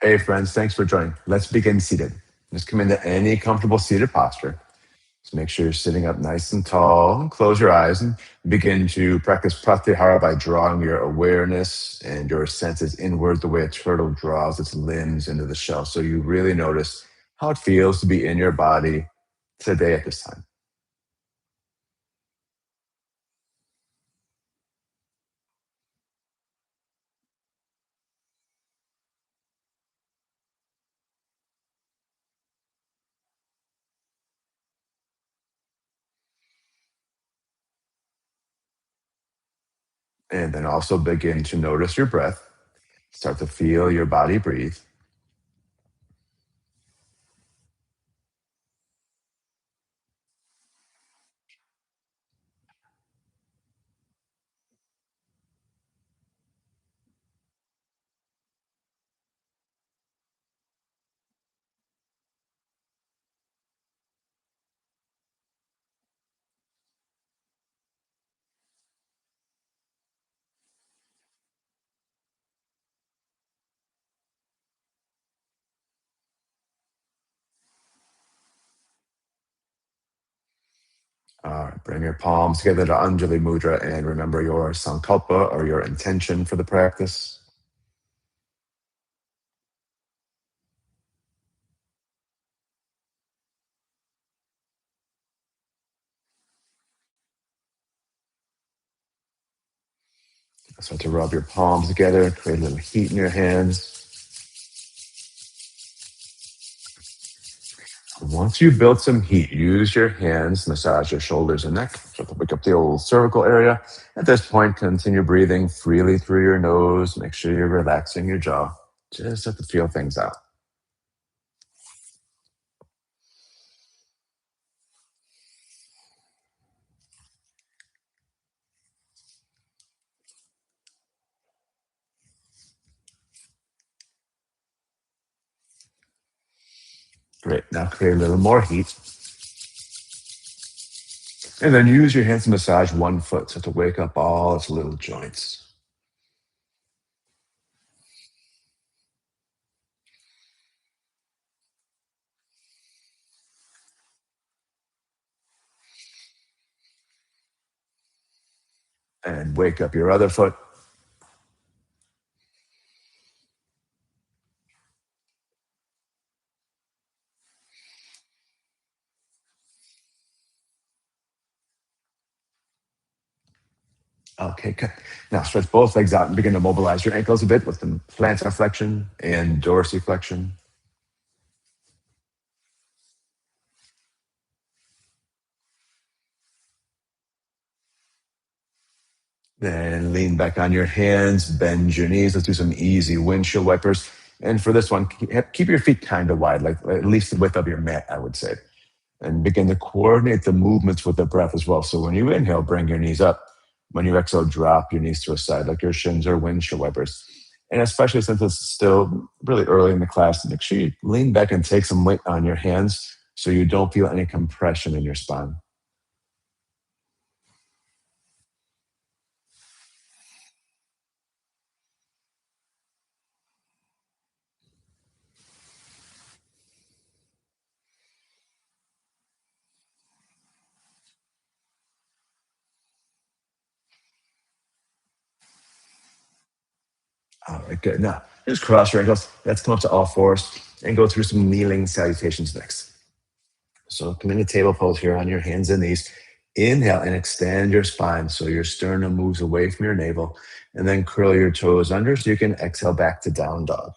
Hey, friends, thanks for joining. Let's begin seated. Just come into any comfortable seated posture. Just make sure you're sitting up nice and tall. And close your eyes and begin to practice pratyahara by drawing your awareness and your senses inward the way a turtle draws its limbs into the shell. So you really notice how it feels to be in your body today at this time. And then also begin to notice your breath. Start to feel your body breathe. All right, bring your palms together to Anjali Mudra and remember your sankalpa or your intention for the practice. Start to rub your palms together, create a little heat in your hands. Once you build some heat, use your hands, massage your shoulders and neck, start to wake up the old cervical area. At this point, continue breathing freely through your nose. Make sure you're relaxing your jaw. Just have to feel things out. Great. Now create a little more heat. And then use your hands to massage one foot so to wake up all its little joints. And wake up your other foot. Okay, good. Now stretch both legs out and begin to mobilize your ankles a bit with the plantar flexion and dorsiflexion. Then lean back on your hands, bend your knees. Let's do some easy windshield wipers. And for this one, keep your feet kind of wide, like at least the width of your mat, I would say. And begin to coordinate the movements with the breath as well. So when you inhale, bring your knees up. When you exhale, drop your knees to a side, like your shins or windshield wipers. And especially since it's still really early in the class, make sure you lean back and take some weight on your hands so you don't feel any compression in your spine. All right, good. Now, just cross your ankles. Let's come up to all fours and go through some kneeling salutations next. So come into table pose here on your hands and knees. Inhale and extend your spine so your sternum moves away from your navel. And then curl your toes under so you can exhale back to down dog.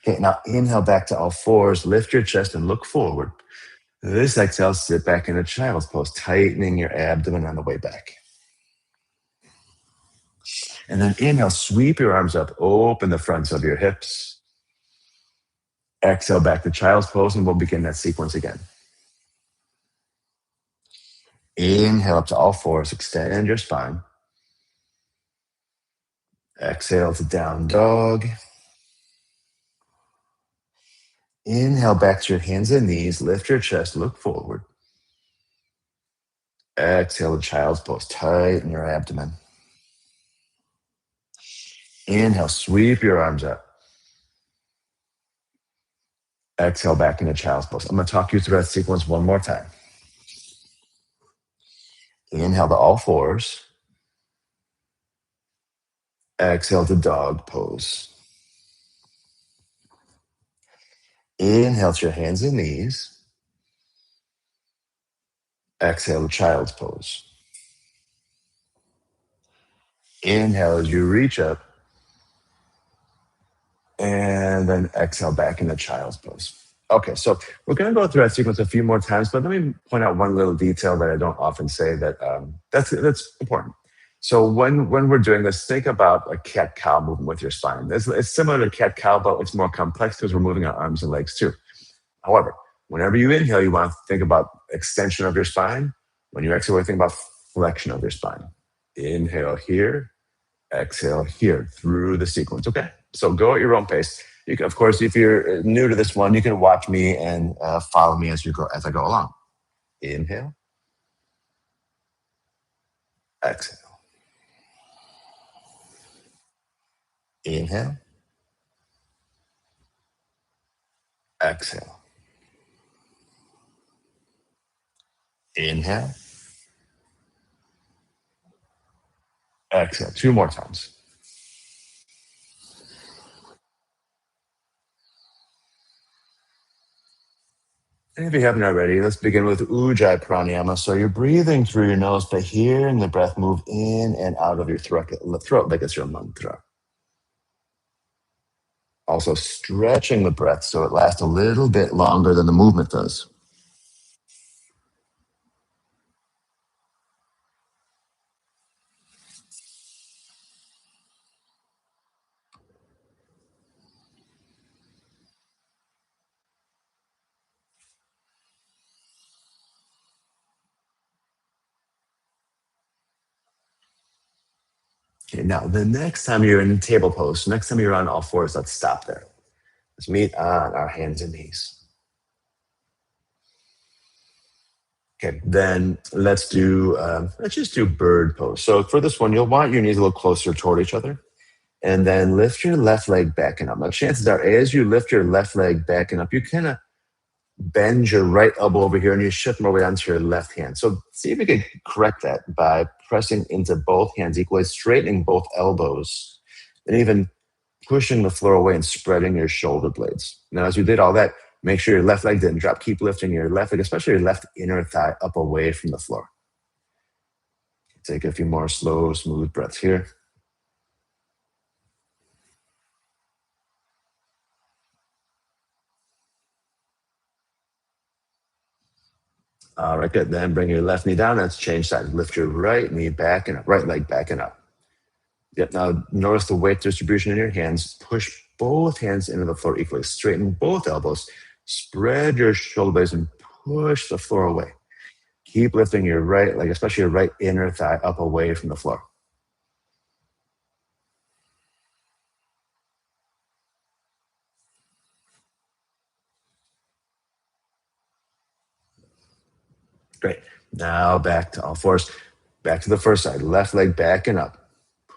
Okay, now inhale back to all fours. Lift your chest and look forward. This exhale, sit back in a child's pose, tightening your abdomen on the way back. And then inhale, sweep your arms up, open the fronts of your hips. Exhale back to child's pose, and we'll begin that sequence again. Inhale up to all fours, extend your spine. Exhale to down dog. Inhale back to your hands and knees, lift your chest, look forward. Exhale to child's pose, tighten your abdomen. Inhale, sweep your arms up. Exhale back into child's pose. I'm going to talk you through that sequence one more time. Inhale to all fours. Exhale to dog pose. Inhale to your hands and knees. Exhale to child's pose. Inhale as you reach up. And then exhale back into child's pose. Okay, so we're going to go through that sequence a few more times, but let me point out one little detail that I don't often say that's important. So when we're doing this, think about a cat-cow movement with your spine. It's similar to cat-cow, but it's more complex because we're moving our arms and legs too. However, whenever you inhale, you want to think about extension of your spine. When you exhale, you think about flexion of your spine. Inhale here, exhale here through the sequence. Okay, so go at your own pace. You can, of course, if you're new to this one, you can watch me and follow me as I go along. Inhale, exhale, inhale, exhale, inhale, exhale. Two more times. And if you haven't already, let's begin with Ujjayi Pranayama. So you're breathing through your nose, but hearing the breath move in and out of your throat like it's your mantra. Also stretching the breath so it lasts a little bit longer than the movement does. Okay, now the next time you're in table pose, next time you're on all fours, let's stop there. Let's meet on our hands and knees. Okay, then let's just do bird pose. So for this one, you'll want your knees a little closer toward each other, and then lift your left leg back and up. Now, chances are, as you lift your left leg back and up, you kind of bend your right elbow over here, and you shift more weight onto your left hand. So see if you can correct that by pressing into both hands equally, straightening both elbows, and even pushing the floor away and spreading your shoulder blades. Now, as you did all that, make sure your left leg didn't drop. Keep lifting your left leg, especially your left inner thigh, up away from the floor. Take a few more slow, smooth breaths here. All right, good. Then bring your left knee down. Let's change sides. Lift your right knee back and up, right leg back and up. Yep. Now notice the weight distribution in your hands. Push both hands into the floor equally. Straighten both elbows. Spread your shoulder blades and push the floor away. Keep lifting your right leg, especially your right inner thigh, up away from the floor. Great. Now back to all fours. Back to the first side. Left leg back and up.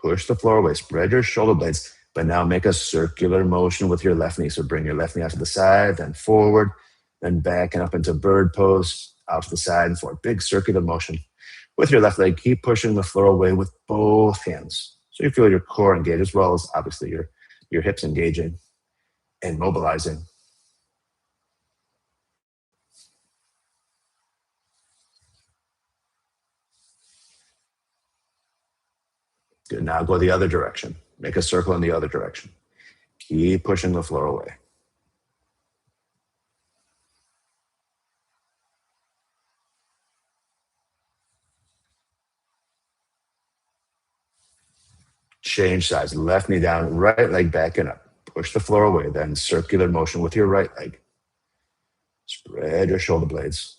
Push the floor away. Spread your shoulder blades, but now make a circular motion with your left knee. So bring your left knee out to the side, then forward, then back and up into bird pose, out to the side and forward. Big circular motion. With your left leg, keep pushing the floor away with both hands. So you feel your core engage as well as obviously your hips engaging and mobilizing. Good. Now go the other direction. Make a circle in the other direction. Keep pushing the floor away. Change sides. Left knee down, right leg back and up. Push the floor away. Then circular motion with your right leg. Spread your shoulder blades.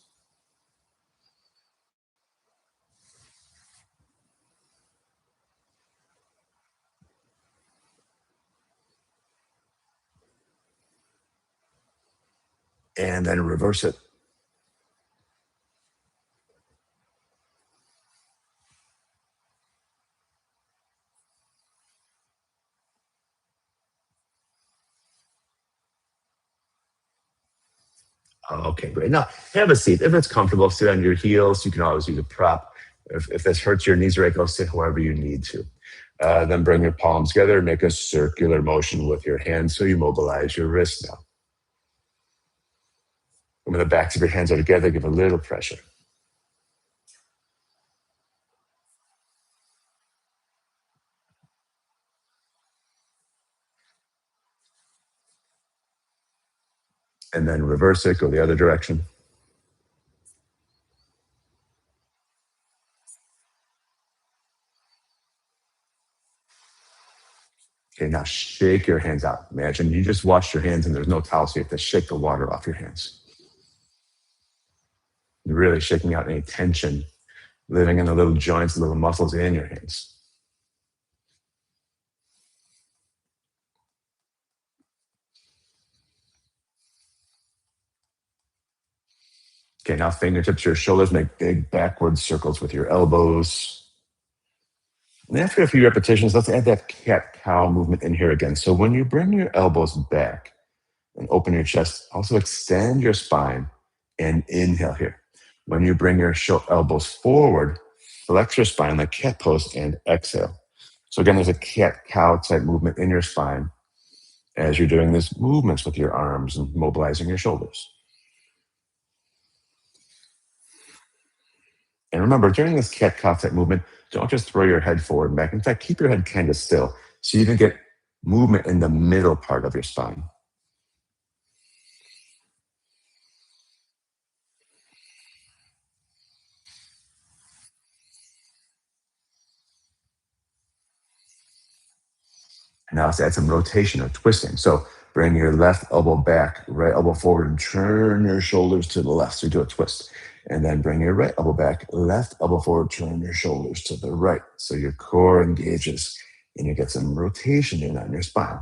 And then reverse it. Okay, great. Now, have a seat. If it's comfortable, sit on your heels. You can always use a prop. If this hurts your knees or ankles, sit however you need to. Then bring your palms together, make a circular motion with your hands so you mobilize your wrist now. And when the backs of your hands are together, give a little pressure. And then reverse it, go the other direction. Okay, now shake your hands out. Imagine you just washed your hands and there's no towel, so you have to shake the water off your hands. You're really shaking out any tension living in the little joints, the little muscles in your hands. Okay, now fingertips to your shoulders, make big backward circles with your elbows. And after a few repetitions, let's add that cat cow movement in here again. So when you bring your elbows back and open your chest, also extend your spine and inhale here. When you bring your elbows forward, flex your spine like cat pose and exhale. So again, there's a cat cow type movement in your spine as you're doing these movements with your arms and mobilizing your shoulders. And remember, during this cat cow type movement, don't just throw your head forward and back. In fact, keep your head kind of still so you can get movement in the middle part of your spine. And now let's add some rotation or twisting. So bring your left elbow back, right elbow forward, and turn your shoulders to the left. So you do a twist. And then bring your right elbow back, left elbow forward, turn your shoulders to the right. So your core engages and you get some rotation in on your spine.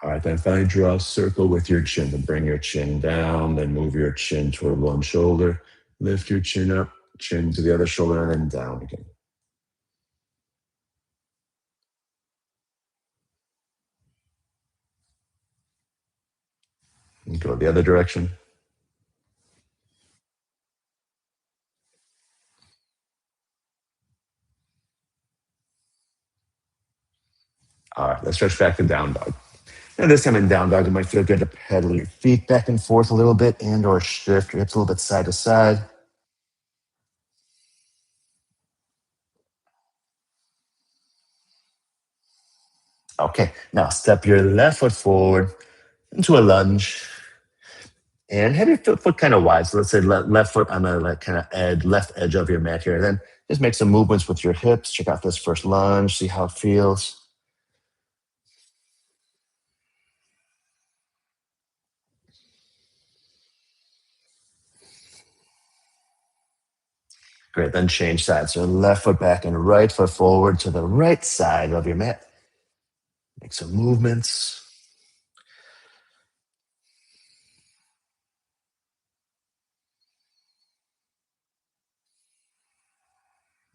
All right, then finally draw a circle with your chin. Then bring your chin down, then move your chin toward one shoulder. Lift your chin up, chin to the other shoulder, and then down again. And go the other direction. All right, let's stretch back to down dog. And this time in down dog, it might feel good to pedal your feet back and forth a little bit and or shift your hips a little bit side to side. Okay, now step your left foot forward into a lunge and have your foot kind of wide. So let's say left foot on the like kind of left edge of your mat here. Then just make some movements with your hips. Check out this first lunge, see how it feels. Great, then change sides. So left foot back and right foot forward to the right side of your mat. Make some movements.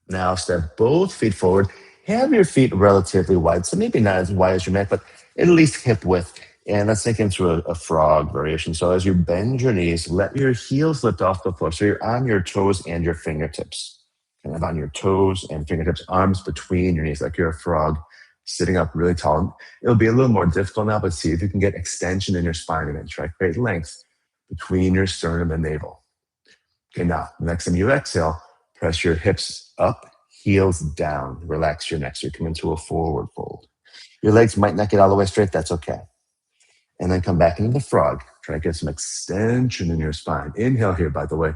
Now step both feet forward. Have your feet relatively wide, so maybe not as wide as your mat, but at least hip width. And let's take into a frog variation. So as you bend your knees, let your heels lift off the floor. So you're on your toes and your fingertips. Kind of on your toes and fingertips, arms between your knees, like you're a frog sitting up really tall. It'll be a little more difficult now, but see if you can get extension in your spine again. Try to create length between your sternum and navel. Okay, now, next time you exhale, press your hips up, heels down. Relax your neck. So you come into a forward fold. Your legs might not get all the way straight. That's okay. And then come back into the frog. Try to get some extension in your spine. Inhale here, by the way.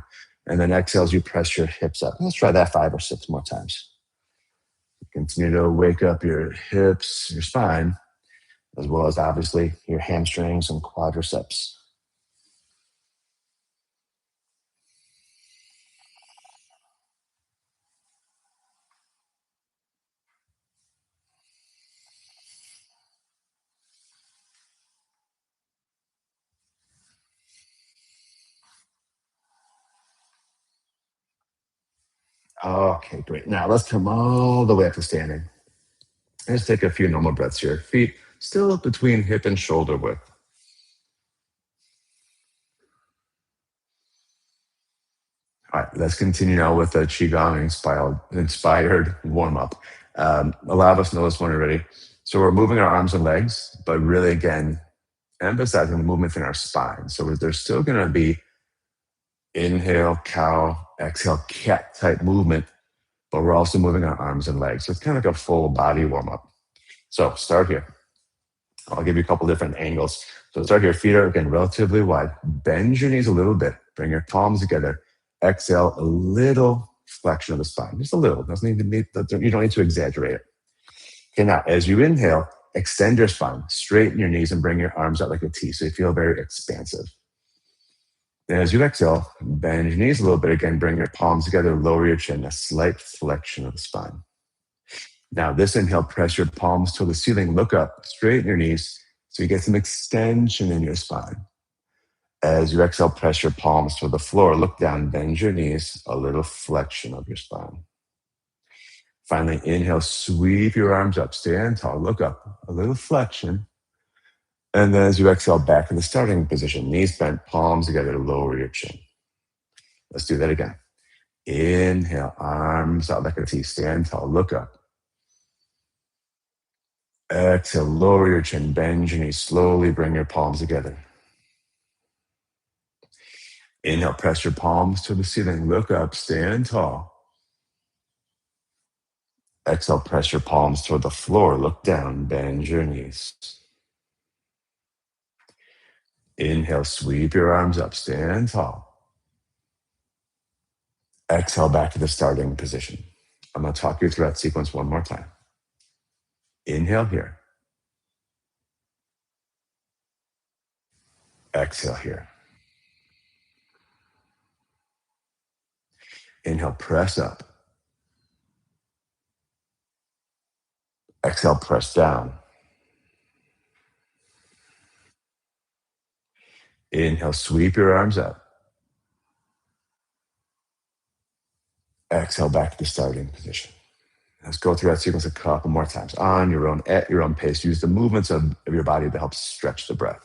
And then exhale as you press your hips up. Let's try that 5 or 6 more times. Continue to wake up your hips, your spine, as well as obviously your hamstrings and quadriceps. Okay, great. Now let's come all the way up to standing. Let's take a few normal breaths here. Feet still between hip and shoulder width. All right, let's continue now with a qigong inspired warm up. A lot of us know this one already. So we're moving our arms and legs, but really again emphasizing the movements in our spine. So there's still going to be inhale, cow, exhale, cat type movement, but we're also moving our arms and legs. So it's kind of like a full body warm up. So start here. I'll give you a couple different angles. So start here. Feet are again relatively wide. Bend your knees a little bit. Bring your palms together. Exhale, a little flexion of the spine, just a little. Doesn't need to be. You don't need to exaggerate it. Okay, now as you inhale, extend your spine, straighten your knees, and bring your arms out like a T, so you feel very expansive. Then as you exhale, bend your knees a little bit again. Bring your palms together. Lower your chin, a slight flexion of the spine. Now, this inhale, press your palms to the ceiling, look up, straighten your knees so you get some extension in your spine. As you exhale, press your palms to the floor, look down, bend your knees, a little flexion of your spine. Finally, inhale, sweep your arms up, stand tall, look up, a little flexion. And then as you exhale, back to the starting position, knees bent, palms together, lower your chin. Let's do that again. Inhale, arms out like a T, stand tall, look up. Exhale, lower your chin, bend your knees, slowly bring your palms together. Inhale, press your palms to the ceiling, look up, stand tall. Exhale, press your palms toward the floor, look down, bend your knees. Inhale, sweep your arms up, stand tall. Exhale, back to the starting position. I'm going to talk you through that sequence one more time. Inhale here. Exhale here. Inhale, press up. Exhale, press down. Inhale, sweep your arms up. Exhale, back to the starting position. Let's go through that sequence a couple more times on your own, at your own pace. Use the movements of your body to help stretch the breath.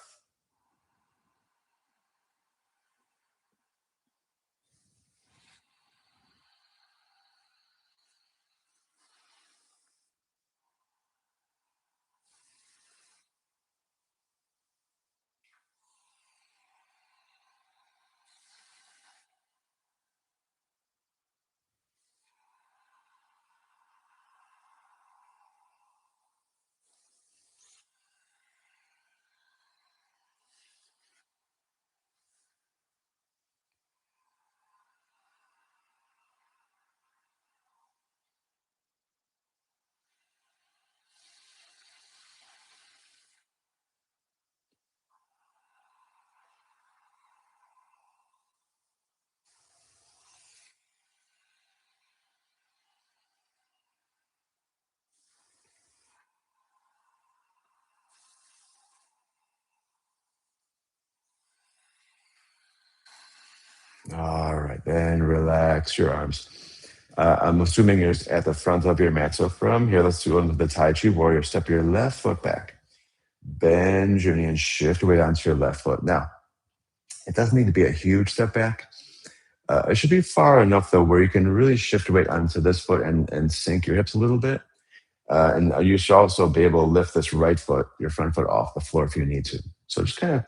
All right, then relax your arms. I'm assuming you're at the front of your mat. So from here, let's do the Tai Chi warrior. Step your left foot back. Bend your knee and shift weight onto your left foot. Now, it doesn't need to be a huge step back. It should be far enough, though, where you can really shift weight onto this foot and sink your hips a little bit. And you should also be able to lift this right foot, your front foot, off the floor if you need to. So just kind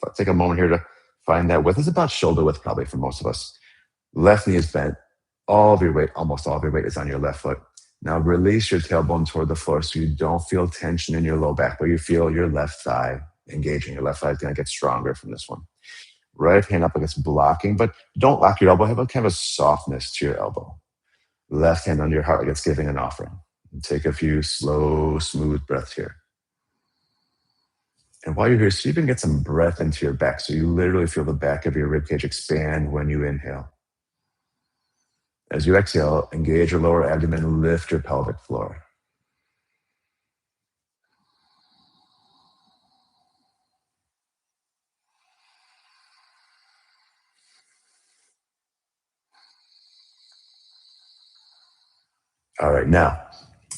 of take a moment here to find that width. It's about shoulder width, probably, for most of us. Left knee is bent. All of your weight, almost all of your weight, is on your left foot. Now release your tailbone toward the floor so you don't feel tension in your low back, but you feel your left thigh engaging. Your left thigh is going to get stronger from this one. Right hand up against blocking, but don't lock your elbow. Have a kind of a softness to your elbow. Left hand under your heart like it's giving an offering. And take a few slow, smooth breaths here. And while you're here, see if you can get some breath into your back so you literally feel the back of your ribcage expand when you inhale. As you exhale, engage your lower abdomen, lift your pelvic floor. All right, now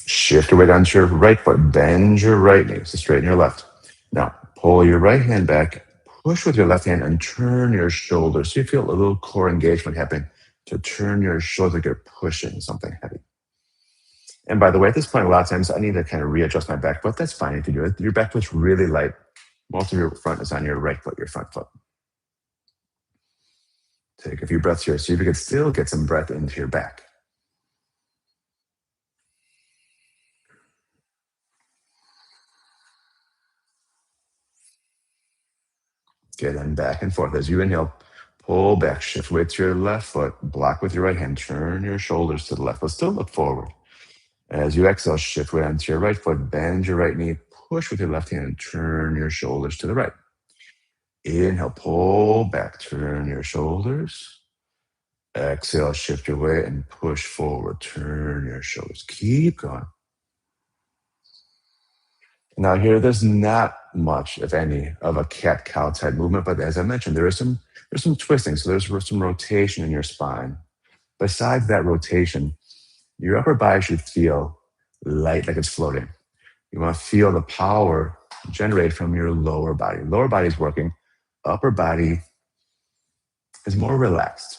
shift your weight onto your right foot. Bend your right knee, so straighten your left. Now pull your right hand back, push with your left hand, and turn your shoulders. So you feel a little core engagement happening to turn your shoulders like you're pushing something heavy. And by the way, at this point, a lot of times I need to kind of readjust my back foot. That's fine if you do it. Your back foot's really light. Most of your front is on your right foot, your front foot. Take a few breaths here. See if you can still get some breath into your back. Good, and back and forth. As you inhale, pull back, shift weight to your left foot, block with your right hand, turn your shoulders to the left, but still look forward. As you exhale, shift weight onto your right foot, bend your right knee, push with your left hand, and turn your shoulders to the right. Inhale, pull back, turn your shoulders. Exhale, shift your weight and push forward, turn your shoulders. Keep going. Now here, there's not much, if any, of a cat-cow type movement, but as I mentioned, there's some twisting, so there's some rotation in your spine. Besides that rotation, your upper body should feel light, like it's floating. You want to feel the power generate from your lower body. Lower body is working, upper body is more relaxed.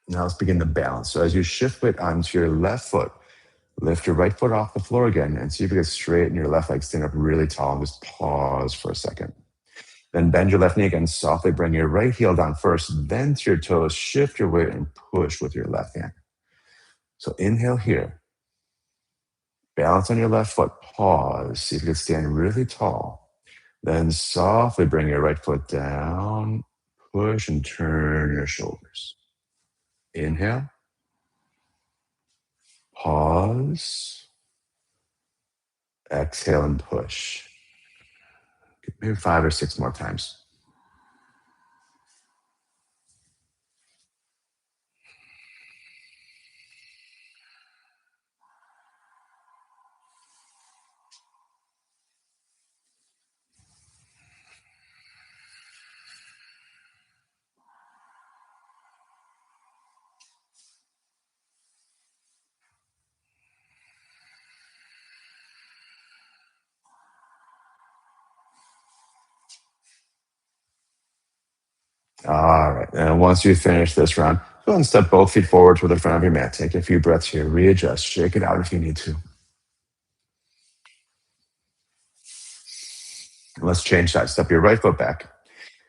Now let's begin the balance. So as you shift weight onto your left foot, lift your right foot off the floor again and see if you can straighten your left leg, stand up really tall and just pause for a second. Then bend your left knee again, softly bring your right heel down first, then to your toes, shift your weight and push with your left hand. So inhale here, balance on your left foot, pause, see if you can stand really tall. Then softly bring your right foot down, push and turn your shoulders. Inhale, pause, exhale and push. Maybe 5 or 6 more times. All right. And once you finish this round, go ahead and step both feet forward to the front of your mat. Take a few breaths here. Readjust. Shake it out if you need to. Let's change sides. Step your right foot back.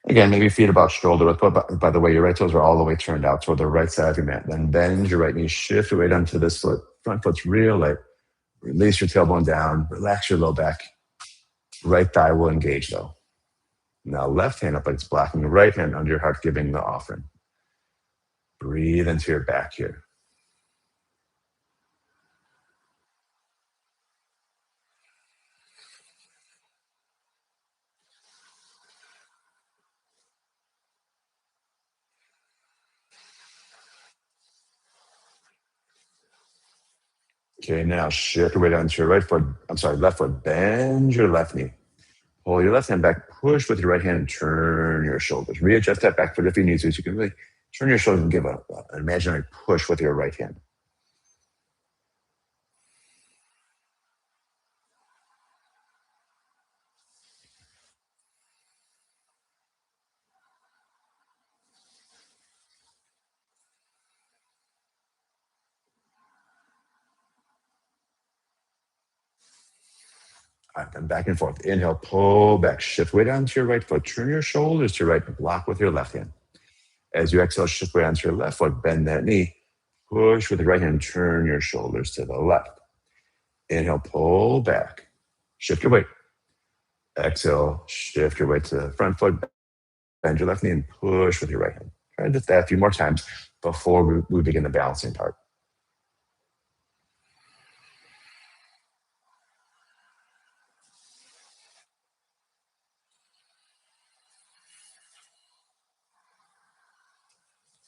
Again, maybe feet about shoulder width. But by the way, your right toes are all the way turned out toward the right side of your mat. Then bend your right knee. Shift your weight onto this foot. Front foot's real light. Release your tailbone down. Relax your low back. Right thigh will engage though. Now left hand up like it's blocking the right hand under your heart, giving the offering. Breathe into your back here. Okay, now shift your weight onto your right foot. I'm sorry, left foot. Bend your left knee. Pull your left hand back. Push with your right hand and turn your shoulders. Readjust that back foot if you need to. So you can really turn your shoulders and give an imaginary push with your right hand. All right, then back and forth. Inhale, pull back. Shift weight onto your right foot. Turn your shoulders to your right and block with your left hand. As you exhale, shift weight onto your left foot. Bend that knee. Push with the right hand. Turn your shoulders to the left. Inhale, pull back. Shift your weight. Exhale, shift your weight to the front foot. Bend your left knee and push with your right hand. Try just that a few more times before we begin the balancing part.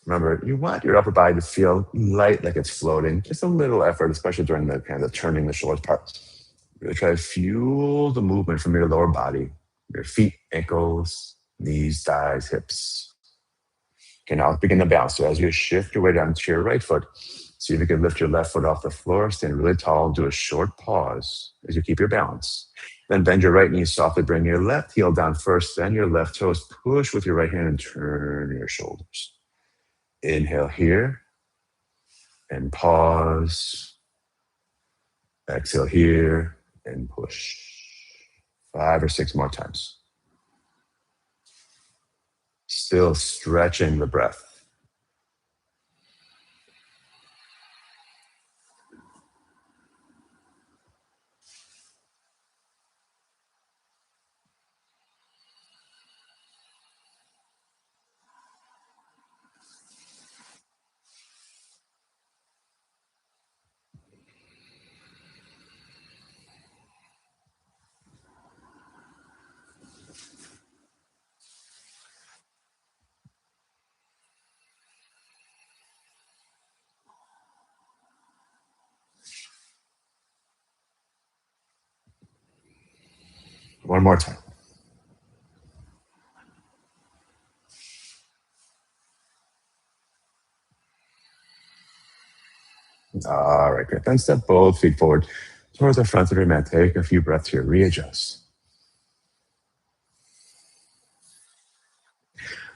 Remember, you want your upper body to feel light, like it's floating. Just a little effort, especially during the kind of turning the shoulders part. Really try to fuel the movement from your lower body, your feet, ankles, knees, thighs, hips. Okay, now let's begin to balance. So as you shift your weight onto your right foot, see if you can lift your left foot off the floor, stand really tall, do a short pause as you keep your balance. Then bend your right knee softly, bring your left heel down first, then your left toes. Push with your right hand and turn your shoulders. Inhale here and pause. Exhale here and push. 5 or 6 more times. Still stretching the breath. One more time. All right, good. Then step both feet forward towards the front of your mat. Take a few breaths here. Readjust.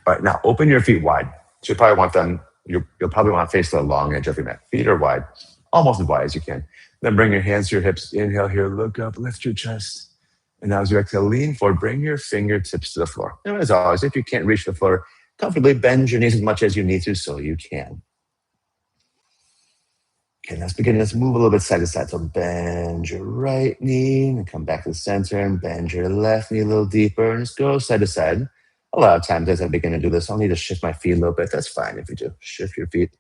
All right, now open your feet wide. So you probably want them, you'll probably want to face the long edge of your mat. Feet are wide, almost as wide as you can. Then bring your hands to your hips. Inhale here, look up, lift your chest. And now as you exhale, lean forward, bring your fingertips to the floor. And as always, if you can't reach the floor comfortably, bend your knees as much as you need to so you can. Okay, let's begin. Let's move a little bit side to side. So bend your right knee and come back to the center and bend your left knee a little deeper and just go side to side. A lot of times as I begin to do this, I'll need to shift my feet a little bit. That's fine if you do. Shift your feet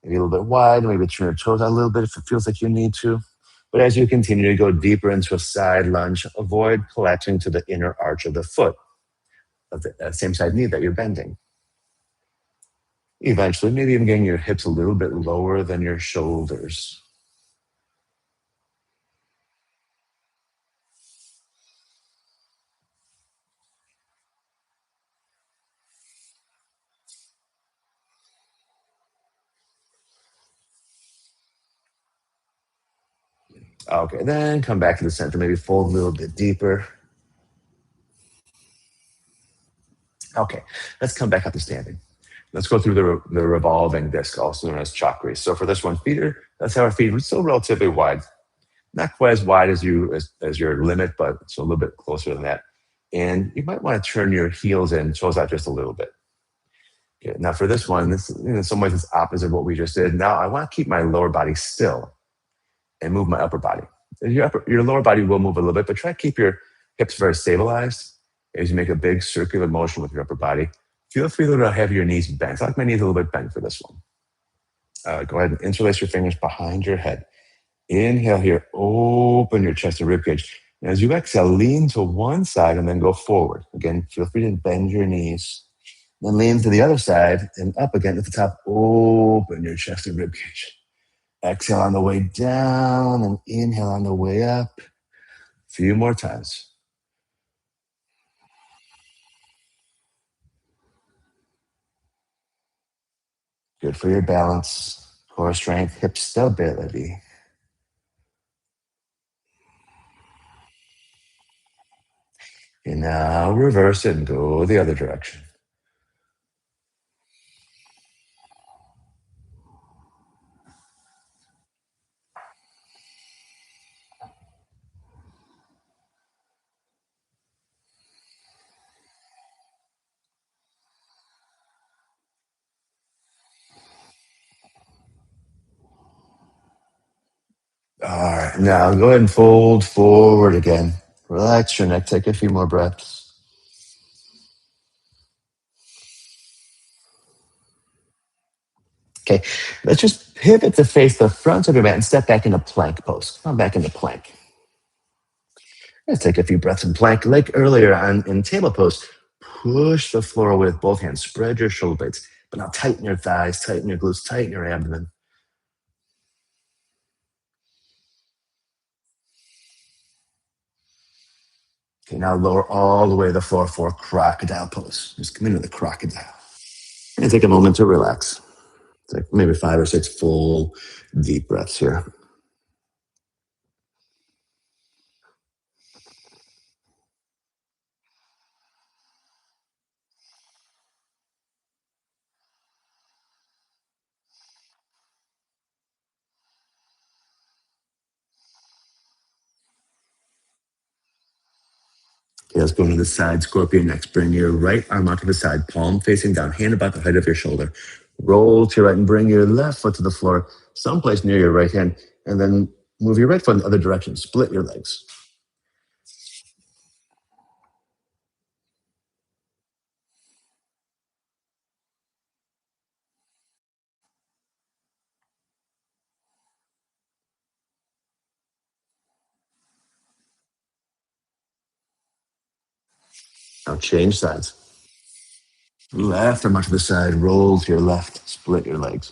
maybe a little bit wide, maybe turn your toes out a little bit if it feels like you need to. But as you continue to go deeper into a side lunge, avoid collapsing to the inner arch of the foot of the same side knee that you're bending. Eventually, maybe even getting your hips a little bit lower than your shoulders. Okay, then come back to the center, maybe fold a little bit deeper. Okay, let's come back up to standing. Let's go through the revolving disc, also known as chakri. So for this one, let's have our feet still relatively wide. Not quite as wide as your limit, but it's a little bit closer than that. And you might want to turn your heels in, toes out just a little bit. Okay, now for this one, this in some ways it's opposite of what we just did. Now I want to keep my lower body still and move my upper body. Your lower body will move a little bit, but try to keep your hips very stabilized as you make a big circular motion with your upper body. Feel free to have your knees bent. I like my knees a little bit bent for this one. Go ahead and interlace your fingers behind your head. Inhale here, open your chest and ribcage. And as you exhale, lean to one side and then go forward. Again, feel free to bend your knees. Then lean to the other side and up again at the top. Open your chest and ribcage. Exhale on the way down and inhale on the way up. A few more times. Good for your balance, core strength, hip stability. And now reverse it and go the other direction. All right, now go ahead and fold forward again. Relax your neck, take a few more breaths. Okay, let's just pivot to face the front of your mat and step back into plank pose. Come back into plank. Let's take a few breaths in plank. Like earlier in table pose, push the floor away with both hands. Spread your shoulder blades. But now tighten your thighs, tighten your glutes, tighten your abdomen. Okay, now lower all the way to the floor for crocodile pose. Just come into the crocodile. And take a moment to relax. Take maybe 5 or 6 full deep breaths here. Okay, let's go to the side scorpion next. Bring your right arm onto the side, palm facing down, hand about the height of your shoulder. Roll to your right and bring your left foot to the floor, someplace near your right hand, and then move your right foot in the other direction. Split your legs. Now change sides. Left arm onto the side, roll to your left, split your legs.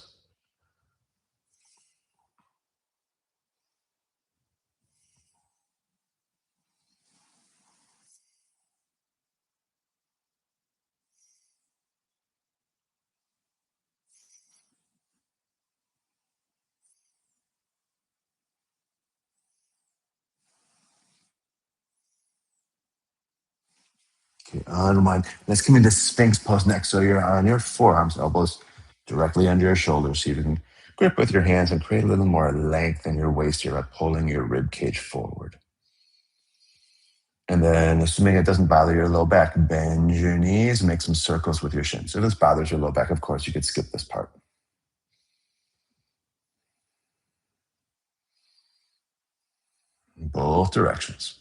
Okay, unwind. Let's come into Sphinx pose next. So you're on your forearms, elbows directly under your shoulders. So you can grip with your hands and create a little more length in your waist here by pulling your rib cage forward. And then, assuming it doesn't bother your low back, bend your knees, make some circles with your shins. If this bothers your low back, of course, you could skip this part. In both directions.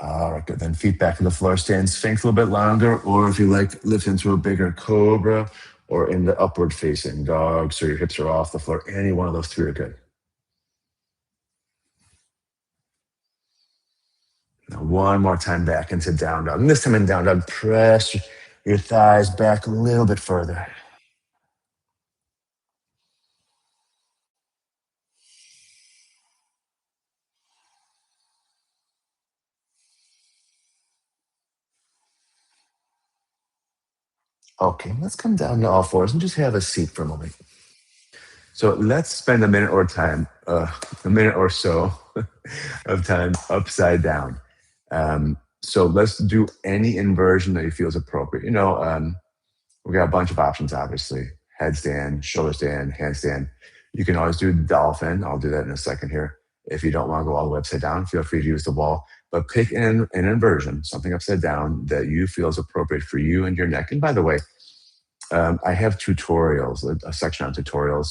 All right, good. Then feet back to the floor, stand Sphinx a little bit longer, or if you like, lift into a bigger cobra or in the upward facing dog. So your hips are off the floor. Any one of those three are good. Now, one more time back into down dog. And this time in down dog, press your thighs back a little bit further. Okay, let's come down to all fours and just have a seat for a moment. So let's spend a minute or so of time upside down. So let's do any inversion that you feel is appropriate. We got a bunch of options, obviously. Headstand, shoulder stand, handstand. You can always do dolphin. I'll do that in a second here. If you don't want to go all the way upside down, feel free to use the wall. But pick an inversion, something upside down that you feel is appropriate for you and your neck. And by the way, I have tutorials, a section on tutorials.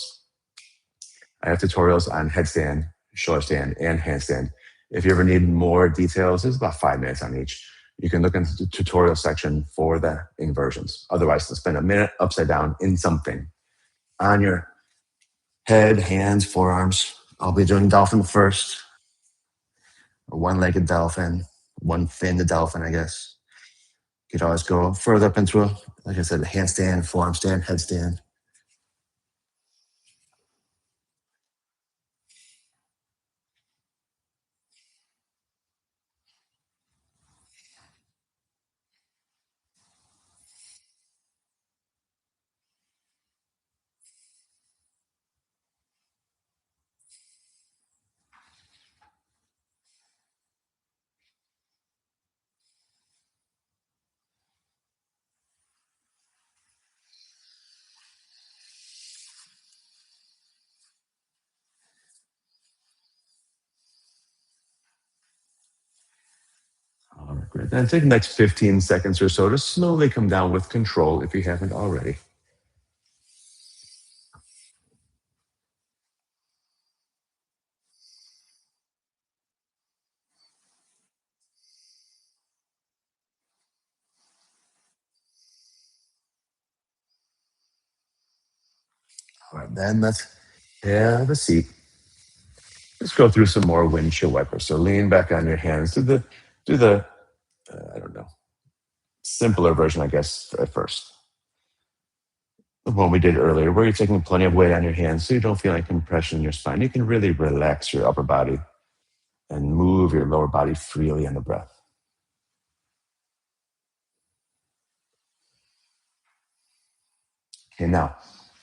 I have tutorials on headstand, shoulder stand, and handstand. If you ever need more details, there's about 5 minutes on each. You can look into the tutorial section for the inversions. Otherwise, to spend a minute upside down in something on your head, hands, forearms. I'll be doing dolphin first, a one-legged dolphin, one-finned dolphin, I guess. You could always go further up into like I said, a handstand, forearm stand, headstand. All right, great. Then take the next 15 seconds or so to slowly come down with control if you haven't already. All right, then let's have a seat. Let's go through some more windshield wipers. So lean back on your hands. Do the I don't know, simpler version, I guess, at first. The one we did earlier, where you're taking plenty of weight on your hands so you don't feel any compression in your spine. You can really relax your upper body and move your lower body freely on the breath. Okay, now,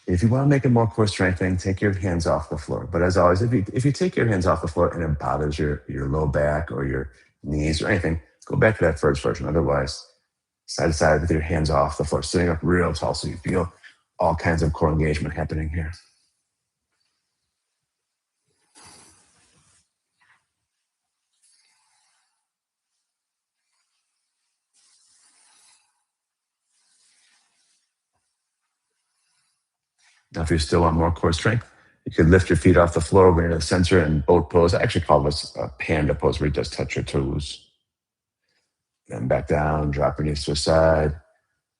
if you want to make it more core strengthening, take your hands off the floor. But as always, if you take your hands off the floor and it bothers your low back or your knees or anything, go back to that first version. Otherwise, side to side with your hands off the floor, sitting up real tall so you feel all kinds of core engagement happening here. Now, if you still want more core strength, you could lift your feet off the floor, bring it to the center, and boat pose. I actually call this a panda pose, where you just touch your toes. Then back down, drop your knees to the side,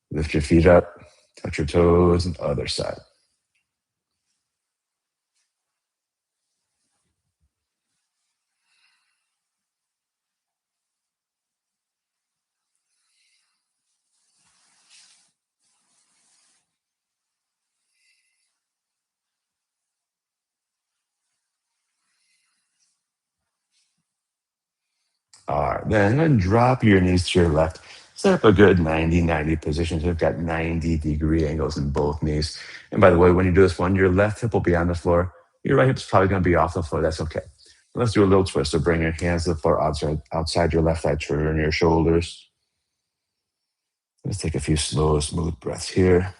lift your feet up, touch your toes, and other side. All right, then drop your knees to your left. Set up a good 90-90 position. So you've got 90-degree angles in both knees. And by the way, when you do this one, your left hip will be on the floor. Your right hip's probably going to be off the floor. That's okay. Let's do a little twist. So bring your hands to the floor outside your left side. Turn your shoulders. Let's take a few slow, smooth breaths here.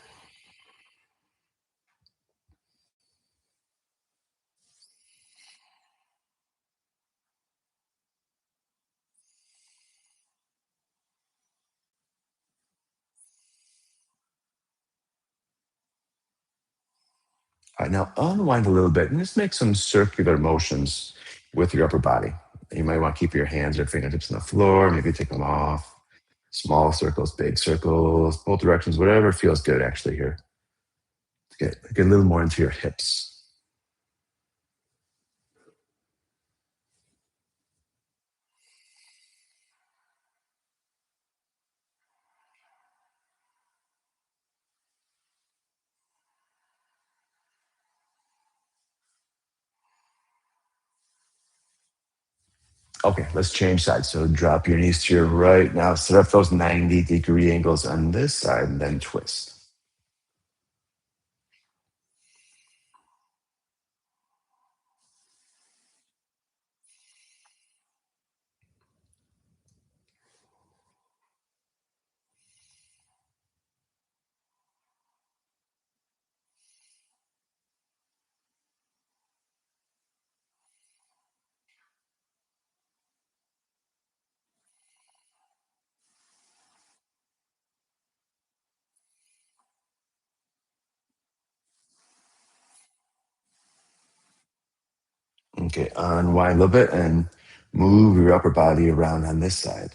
All right, now unwind a little bit and just make some circular motions with your upper body. You might want to keep your hands or fingertips on the floor, maybe take them off. Small circles, big circles, both directions, whatever feels good actually here. Get a little more into your hips. Okay, let's change sides. So drop your knees to your right. Now set up those 90-degree angles on this side and then twist. Okay, unwind a little bit and move your upper body around on this side.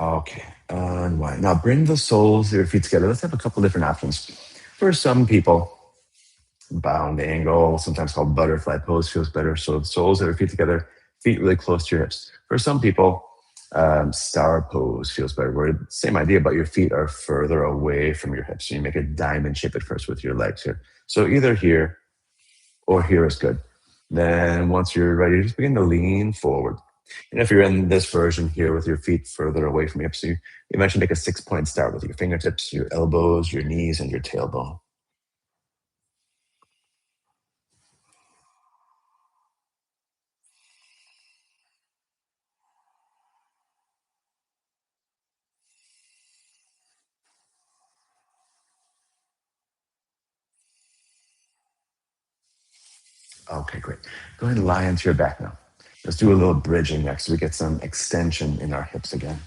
Okay, unwind. Now bring the soles of your feet together. Let's have a couple different options. For some people, bound angle, sometimes called butterfly pose, feels better. So the soles of your feet together, feet really close to your hips. For some people, star pose feels better, where same idea, but your feet are further away from your hips. So you make a diamond shape at first with your legs here. So either here or here is good. Then once you're ready, just begin to lean forward. And if you're in this version here with your feet further away from your hips, so you mentioned make a 6-point start with your fingertips, your elbows, your knees, and your tailbone. Okay, great. Go ahead and lie onto your back now. Let's do a little bridging next so we get some extension in our hips again.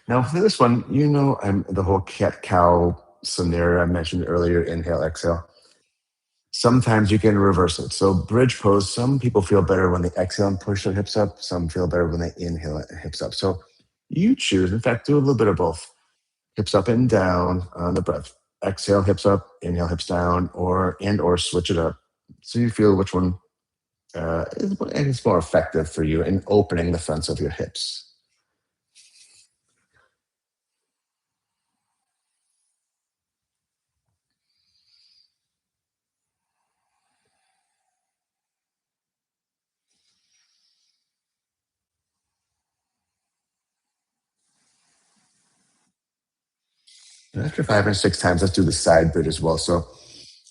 Now, for this one, the whole cat cow scenario I mentioned earlier, inhale, exhale. Sometimes you can reverse it. So bridge pose, some people feel better when they exhale and push their hips up. Some feel better when they inhale and hips up. So you choose. In fact, do a little bit of both. Hips up and down on the breath. Exhale, hips up, inhale, hips down, or switch it up. So you feel which one is more effective for you in opening the fronts of your hips. And after 5 or 6 times, let's do the side bridge as well. So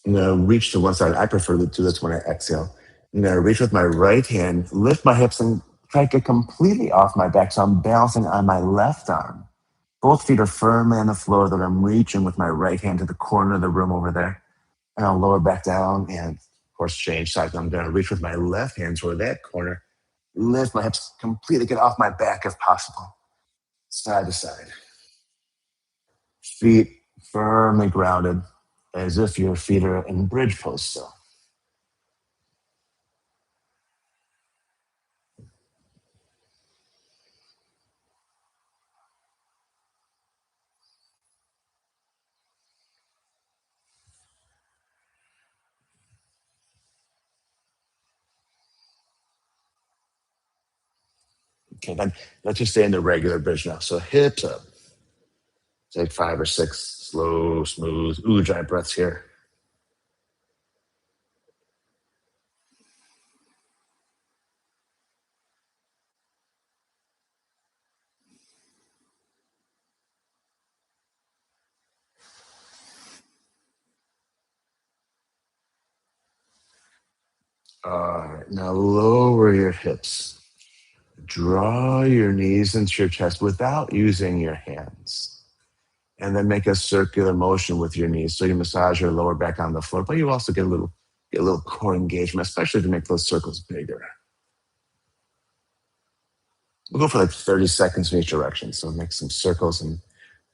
I'm going to reach to one side. I prefer to do this when I exhale. I'm going to reach with my right hand, lift my hips, and try to get completely off my back. So I'm balancing on my left arm. Both feet are firmly on the floor, that I'm reaching with my right hand to the corner of the room over there. And I'll lower back down and, of course, change sides. I'm going to reach with my left hand toward that corner, lift my hips completely, get off my back if possible, side to side. Feet firmly grounded, as if your feet are in bridge pose still. Okay, then let's just stay in the regular bridge now. So hips up. Take 5 or 6 slow, smooth, ujjayi breaths here. All right, now lower your hips. Draw your knees into your chest without using your hands. And then make a circular motion with your knees. So you massage your lower back on the floor, but you also get a little core engagement, especially to make those circles bigger. We'll go for like 30 seconds in each direction. So make some circles in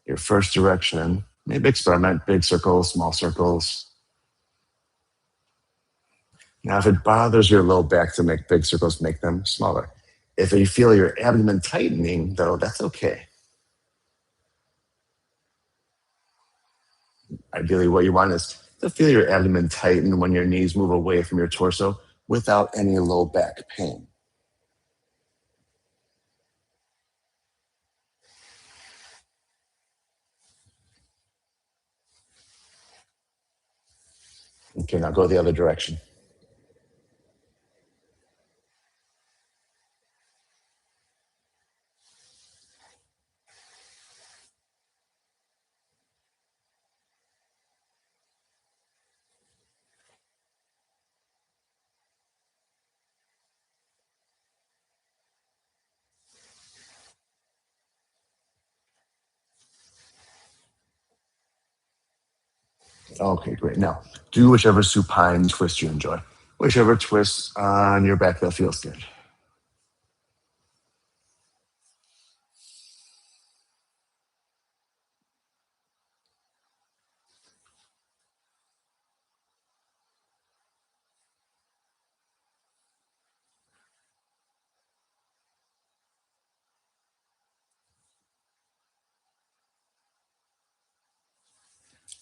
your first direction. Maybe experiment big circles, small circles. Now, if it bothers your low back to make big circles, make them smaller. If you feel your abdomen tightening, though, that's okay. Ideally, what you want is to feel your abdomen tighten when your knees move away from your torso without any low back pain. Okay, now go the other direction. Okay, great. Now, do whichever supine twist you enjoy, whichever twist on your back that feels good.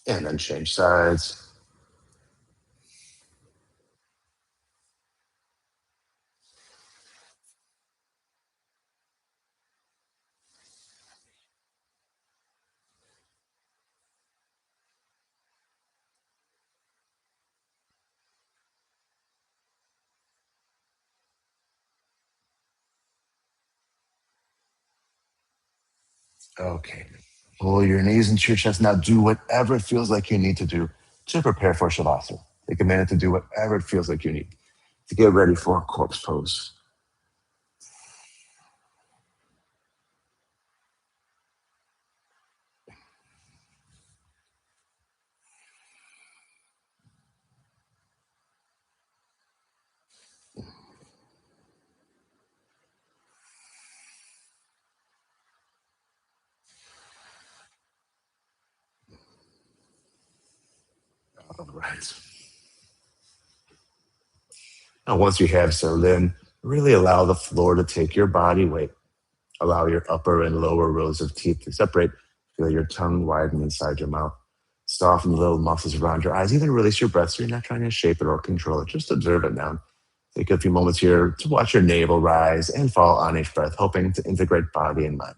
And then change sides. Okay. Pull your knees into your chest. Now do whatever it feels like you need to do to prepare for Shavasana. Take a minute to do whatever it feels like you need to get ready for corpse pose. All right. Now, once you have settled in, really allow the floor to take your body weight. Allow your upper and lower rows of teeth to separate. Feel your tongue widen inside your mouth. Soften the little muscles around your eyes. Even release your breath so you're not trying to shape it or control it. Just observe it now. Take a few moments here to watch your navel rise and fall on each breath, hoping to integrate body and mind.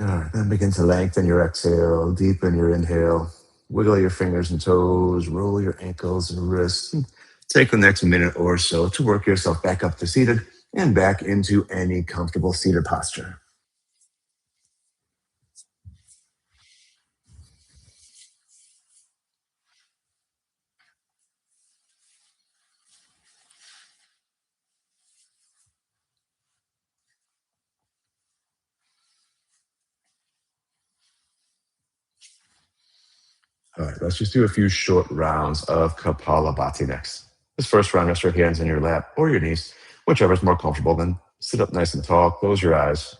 All right, then begin to lengthen your exhale, deepen your inhale, wiggle your fingers and toes, roll your ankles and wrists. Take the next minute or so to work yourself back up to seated and back into any comfortable seated posture. All right, let's just do a few short rounds of Kapalabhati next. This first round, rest your hands in your lap or your knees, whichever is more comfortable. Then sit up nice and tall, close your eyes.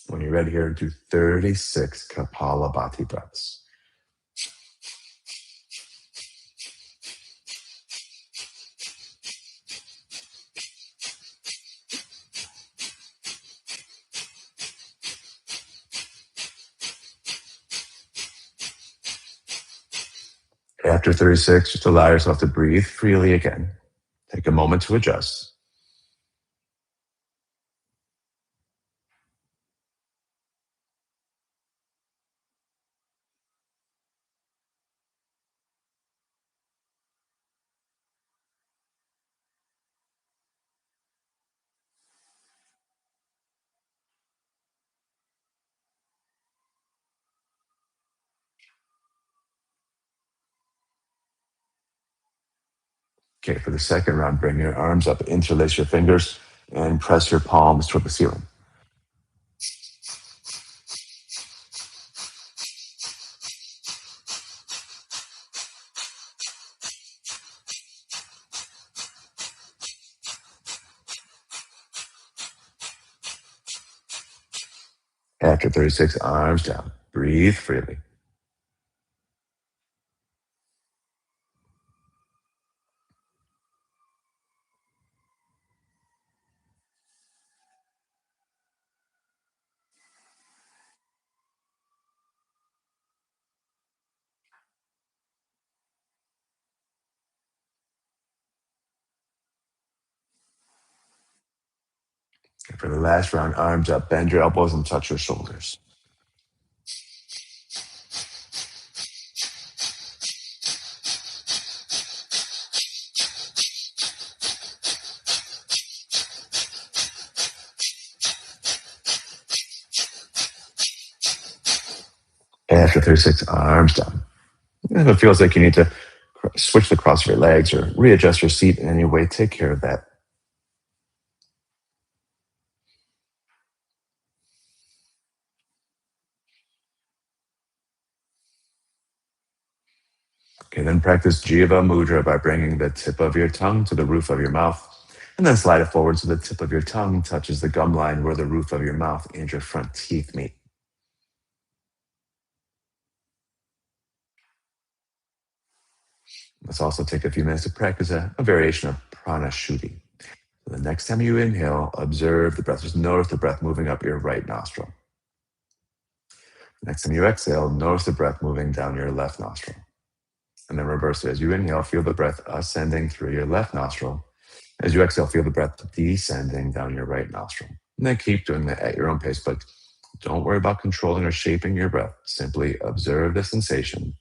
When you're ready here, do 36 Kapalabhati breaths. After 36, just allow yourself to breathe freely again. Take a moment to adjust. Okay, for the second round, bring your arms up, interlace your fingers, and press your palms toward the ceiling. After 36, arms down. Breathe freely. Okay, for the last round, arms up, bend your elbows and touch your shoulders. After 36, arms down. If it feels like you need to switch the cross of your legs or readjust your seat in any way, take care of that. Okay, then practice Jiva Mudra by bringing the tip of your tongue to the roof of your mouth, and then slide it forward so the tip of your tongue touches the gum line where the roof of your mouth and your front teeth meet. Let's also take a few minutes to practice a variation of pranashuti. So the next time you inhale, observe the breath. Just notice the breath moving up your right nostril. Next time you exhale, notice the breath moving down your left nostril. And then reverse it. As you inhale, feel the breath ascending through your left nostril. As you exhale, feel the breath descending down your right nostril. And then keep doing that at your own pace, but don't worry about controlling or shaping your breath. Simply observe the sensation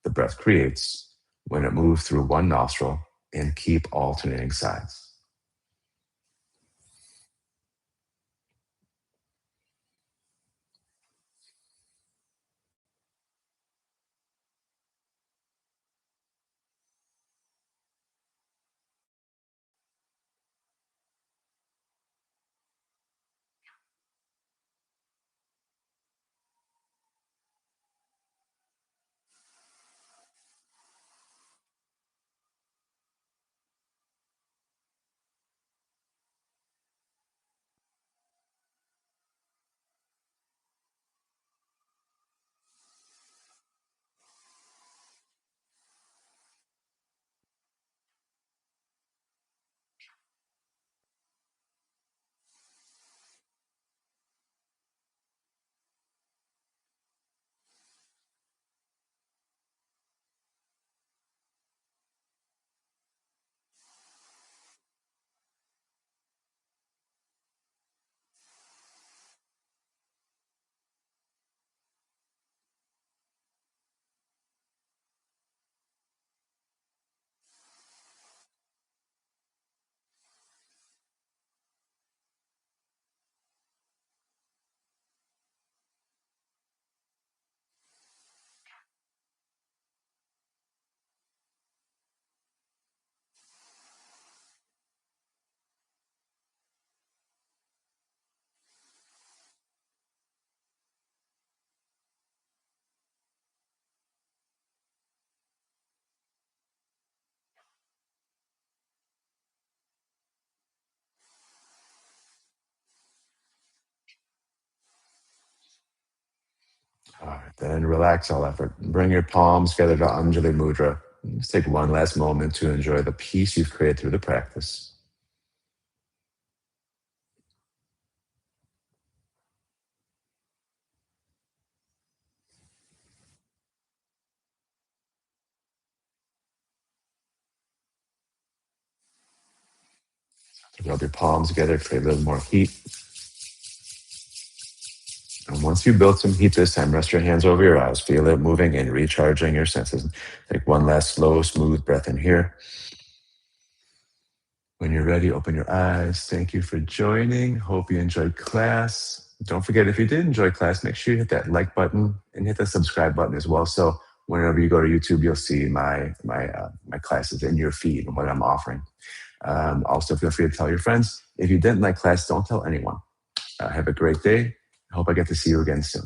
the breath creates when it moves through one nostril and keep alternating sides. Then relax all effort. Bring your palms together to Anjali Mudra. Just take one last moment to enjoy the peace you've created through the practice. Rub your palms together, create a little more heat. And once you build some heat this time, rest your hands over your eyes. Feel it moving and recharging your senses. Take one last slow, smooth breath in here. When you're ready, open your eyes. Thank you for joining. Hope you enjoyed class. Don't forget, if you did enjoy class, make sure you hit that like button and hit the subscribe button as well. So whenever you go to YouTube, you'll see my classes in your feed and what I'm offering. Also, feel free to tell your friends. If you didn't like class, don't tell anyone. Have a great day. I hope I get to see you again soon.